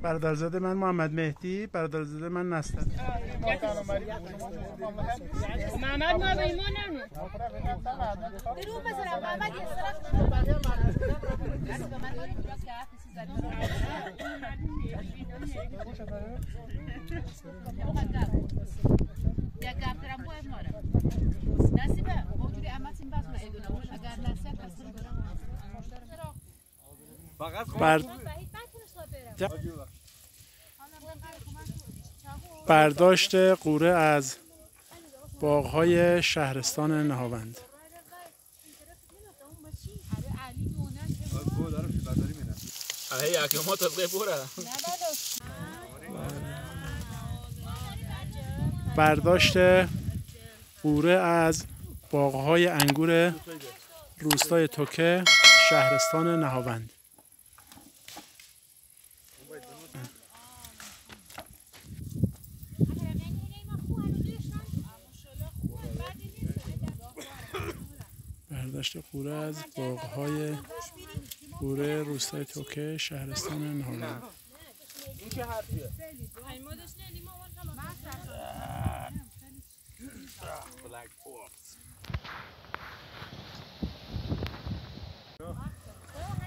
برادرزاده من محمد مهدی، برادرزاده من نستر. محمد ما به ایمان نمون برو بزرم محمد یه برداشت قوره از باغ‌های شهرستان نهاوند. برداشت قوره از باغ‌های انگور روستای توکه شهرستان نهاوند. برداشت قوره از باغ‌های قوره روستای توکه شهرستان نهاوند. این چه حرفیه؟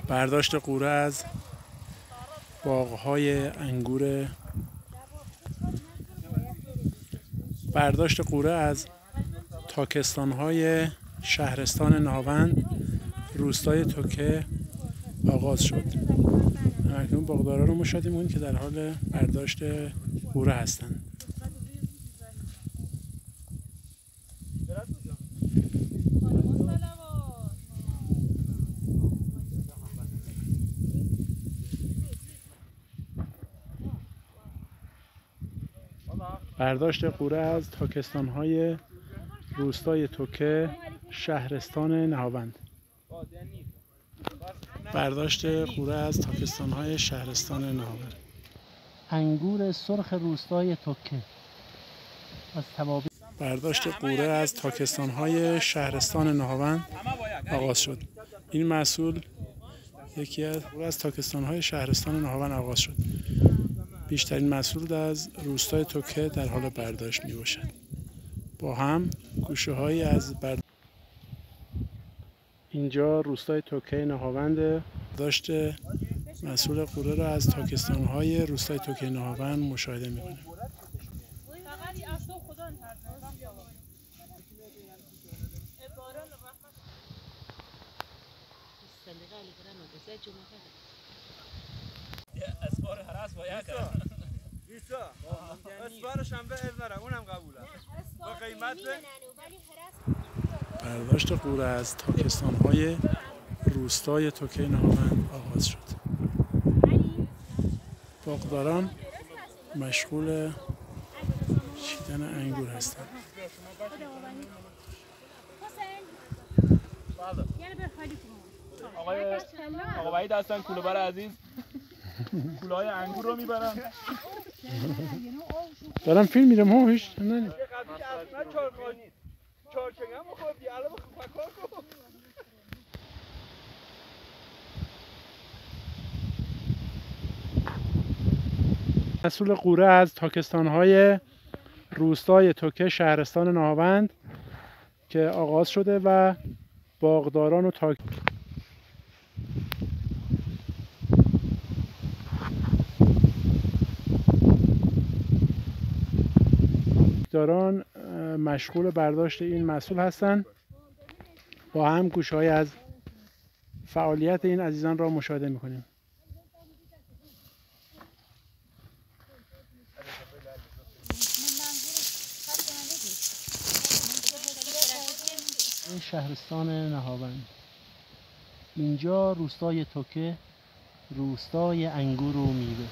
برداشت قوره از باغ‌های انگور برداشت قوره از تاکستان‌های شهرستان نهاوند روستای توکه آغاز شد. اکنون باغداران رو مشاهده می‌کنیم که در حال برداشت قوره هستند. برداشت قوره از تاکستان‌های روستای توکه شهرستان نهاوند. برداشت قوره از تاکستان‌های شهرستان نهاوند. انگور سرخ روستای توکه از توابع. برداشت قوره از تاکستان‌های شهرستان نهاوند آغاز شد. این محصول یکی از تاکستان‌های شهرستان نهاوند آغاز شد. بیشترین محصول از روستای توکه در حال برداشت می باشد. با هم گوشه‌هایی از اینجا روستای توکه نهاوند. برداشت محصول قوره را از تاکستان‌های روستای توکه نهاوند مشاهده می‌کنیم. برداشت قوره از تاکستان‌های روستای توکه نهاوند آغاز شد. باغداران مشغول چیدن انگور هستند. آقا وحید هستن کوله‌بر عزیز کوله‌های انگور رو میبرن. دارم فیلم میرم ها هیچ نه. محصول قوره از تاکستان‌های روستای توکه شهرستان نهاوند که آغاز شده و باغداران و داران مشغول برداشت این محصول هستند. با هم گوشه‌های از فعالیت این عزیزان را مشاهده می‌کنیم. این شهرستان نهاوند. اینجا روستای توکه روستای انگور و میوه.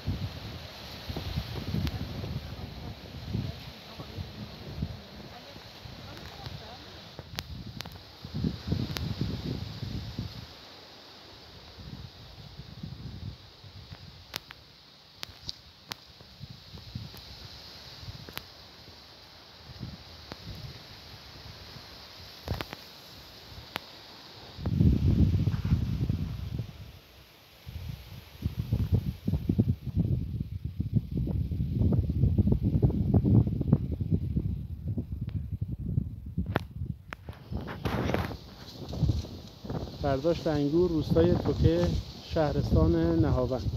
برداشت انگور روستای توکه شهرستان نهاوند.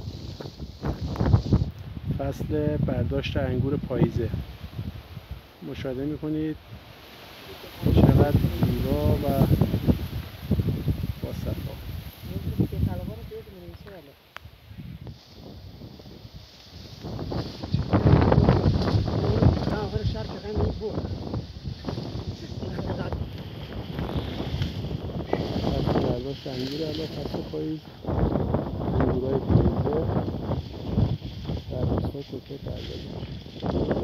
فصل برداشت انگور پاییزه. مشاهده میکنید چقدر زیبا و با صفا. فصل برداشت انگور الان فصل پاییز، انگورای پاییزه در روستای توکه برداشت میشه.